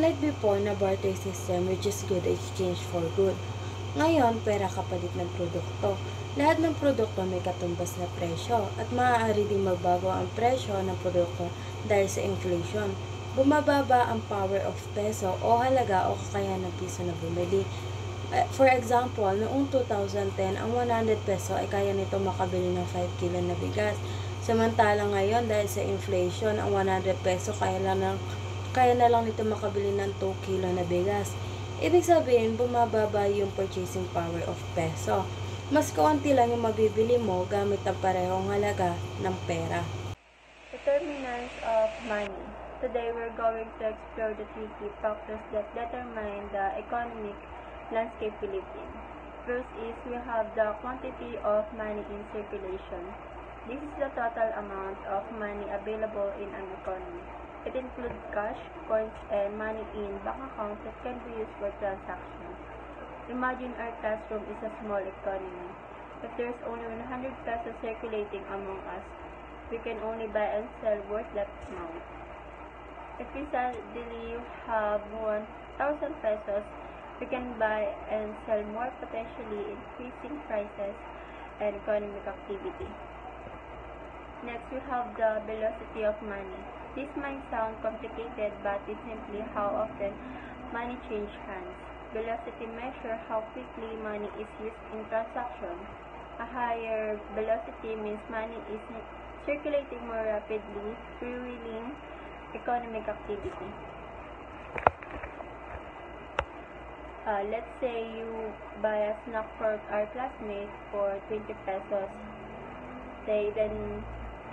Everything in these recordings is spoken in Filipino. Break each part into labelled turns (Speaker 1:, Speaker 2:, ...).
Speaker 1: Unlike before na barter system which is good exchange for good. Ngayon, pera kapalit ng produkto. Lahat ng produkto may katumbas na presyo at maaari ding magbago ang presyo ng produkto dahil sa inflation. Bumababa ang power of peso o halaga o kakayahan ng piso na bumili. For example, noong 2010, ang 100 peso ay kaya nito makabili ng 5 kilo na bigas. Samantalang ngayon, dahil sa inflation, ang 100 peso kaya na lang nito makabili ng 2 kilo na bigas. Ibig sabihin, bumababa yung purchasing power of peso. Mas kaunti lang yung mabibili mo gamit ang parehong halaga ng pera.
Speaker 2: Determinants of money. Today, we're going to explore the three key factors that determine the economic landscape we live in. First is we have the quantity of money in circulation. This is the total amount of money available in an economy. It includes cash, coins, and money in bank accounts that can be used for transactions. Imagine our classroom is a small economy. If there's only 100 pesos circulating among us, we can only buy and sell worth that amount. If we suddenly have 1,000 pesos, we can buy and sell more, potentially increasing prices and economic activity. Next, we have the velocity of money. This might sound complicated, but it's simply how often money changes hands. Velocity measures how quickly money is used in transactions. A higher velocity means money is circulating more rapidly, fueling economic activity. Let's say you buy a snack for our classmates for 20 pesos. They then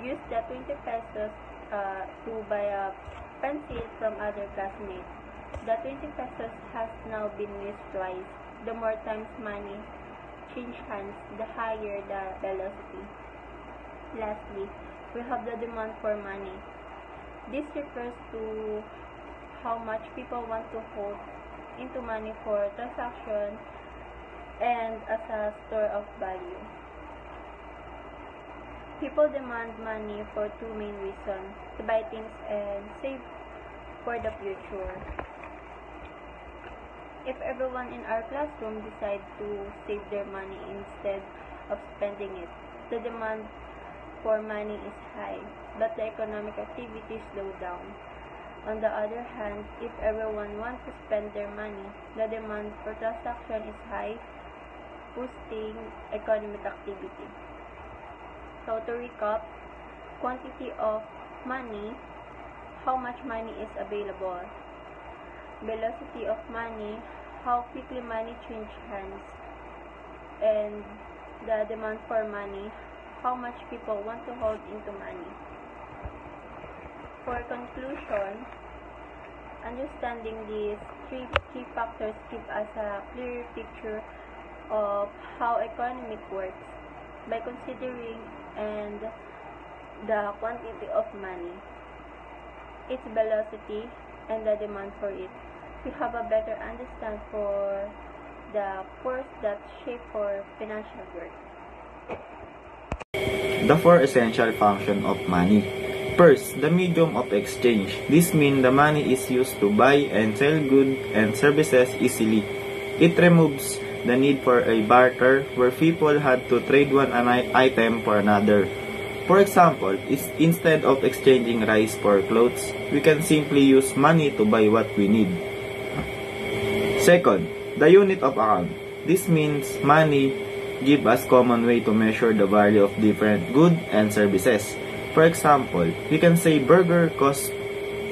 Speaker 2: use the 20 pesos to buy a pencil from other classmates. The 20 pesos has now been used twice. The more times money change hands, the higher the velocity. Lastly, we have the demand for money. This refers to how much people want to hold into money for transaction and as a store of value. People demand money for two main reasons: to buy things and save for the future. If everyone in our classroom decides to save their money instead of spending it, the demand for money is high, but the economic activity slows down. On the other hand, if everyone wants to spend their money, the demand for transaction is high, boosting economic activity. So to recap, quantity of money, how much money is available. Velocity of money, how quickly money changes hands. And the demand for money, how much people want to hold into money. For conclusion, understanding these three key factors give us a clear picture of how economic works by considering and the quantity of money, its velocity, and the demand for it. We have a better understand for the force that shape for financial work.
Speaker 3: The four essential functions of money. First, the medium of exchange. This means the money is used to buy and sell goods and services easily. It removes the need for a barter where people had to trade one item for another. For example, instead of exchanging rice for clothes, we can simply use money to buy what we need. Second, the unit of account. This means money gives us common way to measure the value of different goods and services. For example, we can say burger costs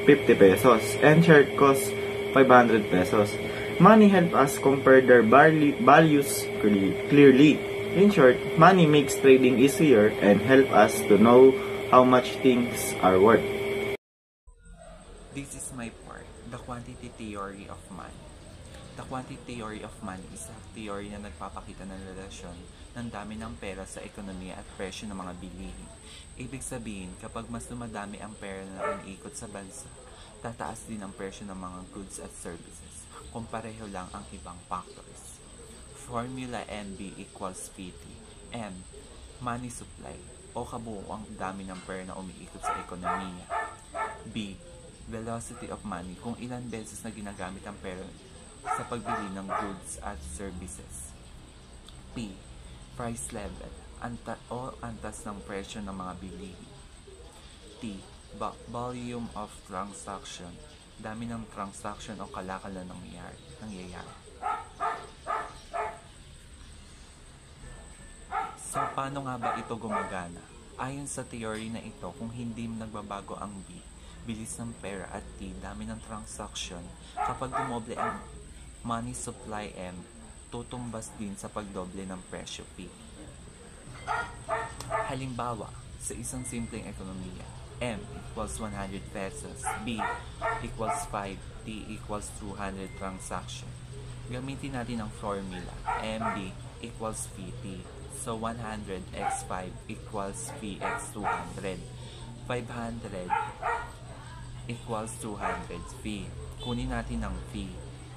Speaker 3: 50 pesos and shirt costs 500 pesos. Money helps us compare their values clearly. In short, money makes trading easier and help us to know how much things are worth.
Speaker 4: This is my part, the quantity theory of money. The quantity theory of money is a theory na nagpapakita ng relasyon ng dami ng pera sa ekonomiya at presyo ng mga bilihin. Ibig sabihin, kapag mas dumadami ang pera na iniikot sa bansa, tataas din ang presyo ng mga goods at services kung pareho lang ang ibang factors. Formula NB equals PT. M, money supply o kabuuang dami ng pera na umiikot sa ekonomiya. B, velocity of money, kung ilan beses na ginagamit ang pera sa pagbili ng goods at services. P. Price level, antas ng presyo ng mga bilihin. T. Volume of transaction, dami ng transaction o kalakal na nangyayari. So, paano nga ba ito gumagana? Ayon sa theory na ito, kung hindi nagbabago ang B, bilis ng pera, at T, dami ng transaction, kapag dumoble ang money supply M, tutumbas din sa pagdoble ng presyo P. Halimbawa, sa isang simpleng ekonomiya, M equals 100 pesos, B equals 5, T equals 200 transaction. Gamitin natin ang formula, MB equals VT. So, 100 x 5 equals V x 200. 500 equals 200 V. Kunin natin ang V.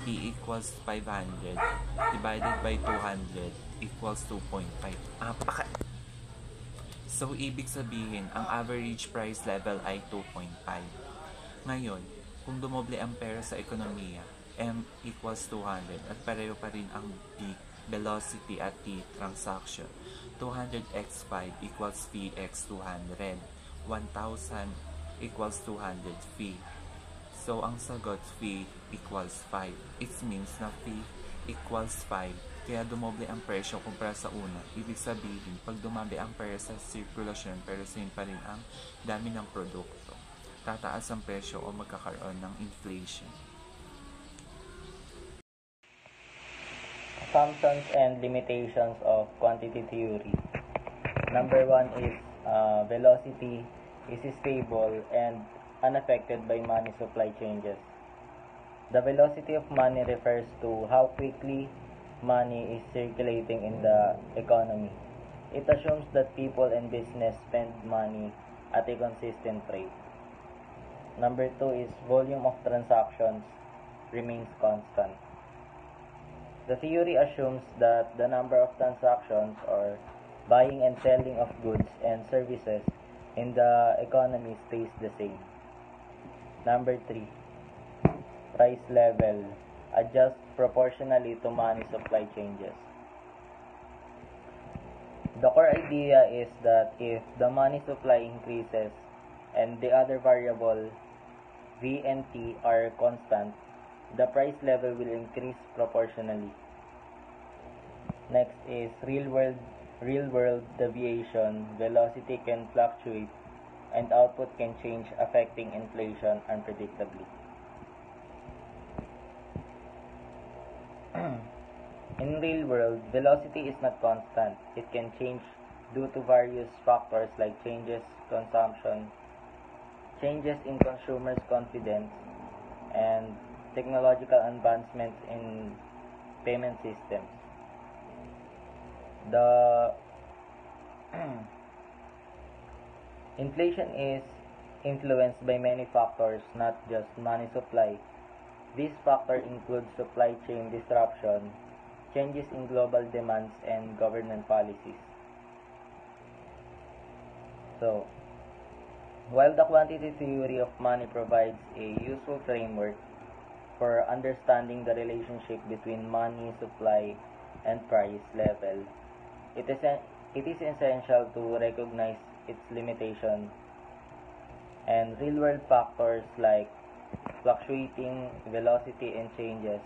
Speaker 4: P equals 500 divided by 200 equals 2.5. So, ibig sabihin, ang average price level ay 2.5. Ngayon, kung dumoble ang pera sa ekonomiya, M equals 200 at pareho pa rin ang B, velocity, at T, transaction. 200x 5 equals Vx 200. 1,000 equals 200 V. So, ang sagot, V equals 5. It means na V equals 5. Kaya dumoble ang presyo kumpara sa una. Ibig sabihin, pag dumami ang pera sa sirkulasyon pero same pa rin ang dami ng produkto, tataas ang presyo o magkakaroon ng inflation.
Speaker 5: Assumptions and limitations of quantity theory. Number 1 is velocity is stable and unaffected by money supply changes. The velocity of money refers to how quickly money is circulating in the economy. It assumes that people and business spend money at a consistent rate. Number 2 is volume of transactions remains constant. The theory assumes that the number of transactions or buying and selling of goods and services in the economy stays the same. Number 3, price level adjusts proportionally to money supply changes. The core idea is that if the money supply increases and the other variable V and T are constant, the price level will increase proportionally. Next is real world deviation. Velocity can fluctuate and output can change, affecting inflation unpredictably. In real world, velocity is not constant. It can change due to various factors like changes in consumers' confidence, and technological advancements in payment systems. The inflation is influenced by many factors, not just money supply. These factors include supply chain disruption, changes in global demands, and government policies. So, while the quantity theory of money provides a useful framework for understanding the relationship between money supply and price level, it is essential to recognize its limitations, and real-world factors like fluctuating velocity and changes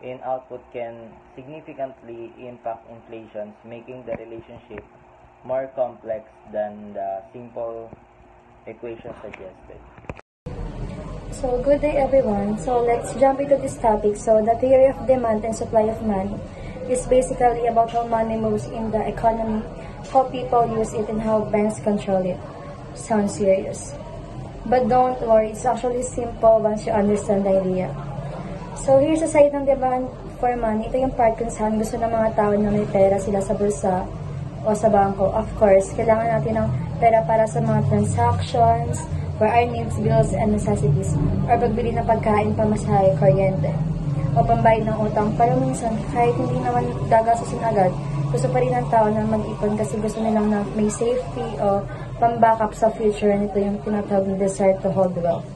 Speaker 5: in output can significantly impact inflation, making the relationship more complex than the simple equation suggested.
Speaker 6: So, good day everyone. So, let's jump into this topic. So, the theory of demand and supply of money is basically about how money moves in the economy, how people use it, and how banks control it. Sounds serious. But don't worry, it's actually simple once you understand the idea. So, here's the side ng demand for money. Ito yung part kung saan gusto ng mga tao na may pera sila sa bulsa o sa bangko. Of course, kailangan natin ng pera para sa mga transactions, for our needs, bills, and necessities, or pagbili ng pagkain, pamasahe, kuryente, o pambayad ng utang. Pero minsan, kahit hindi naman gagastusin agad, gusto pa rin ng tao na mag-ipon kasi gusto nilang na may safety o pang-backup sa future. Nito yung tinatawag na desire to hold wealth.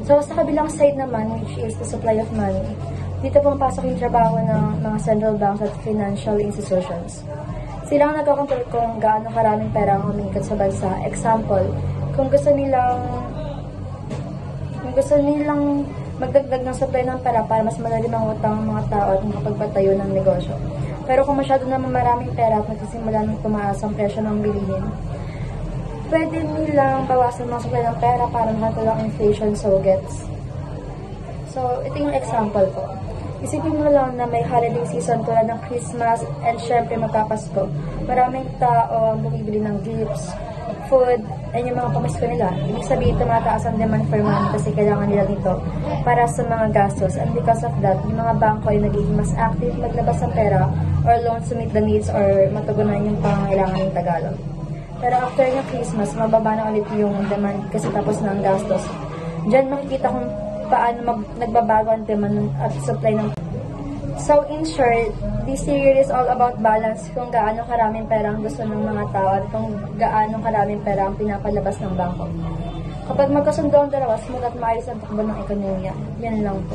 Speaker 6: So, sa kabilang side naman, which is the supply of money, dito pumapasok yung trabaho ng mga central banks at financial institutions. Sila ang nagkakontrol kung gaano karaming pera ang humikat sa bansa. Example, kung gusto nilang magdagdag ng supply ng pera para mas malalim ang utang ng mga tao at makapagpatayo ng negosyo. Pero kung masyado naman maraming pera at magsisimula ng tumaas ang presyo ng bilihin, pwede nilang bawasan mga supply ng pera para makatulong ang inflation so gets. So, ito yung example ko. Isipin mo lang na may holiday season tulad ng Christmas and syempre magpapasko. Maraming tao ang bumibili ng gifts, food, and yung mga pamasko nila. Ibig sabihin, tumataas ang demand for money kasi kailangan nila nito para sa mga gastos. And because of that, yung mga bangko ay nagiging mas active maglabas ng pera or loans to meet the needs or matugunan yung pangangailangan ng Tagalog. Pero after yung Christmas, mababa na ulit yung demand kasi tapos na ang gastos. Diyan makikita kung paano nagbabago ang demand at supply ng. So in short, this theory is all about balance, kung gaano karaming pera ang gusto ng mga tao at kung gaano karaming pera ang pinapalabas ng bangko. Kapag magkasundo ang dalawa, smooth at maayos ang takbo ng ekonomiya. Yan lang po.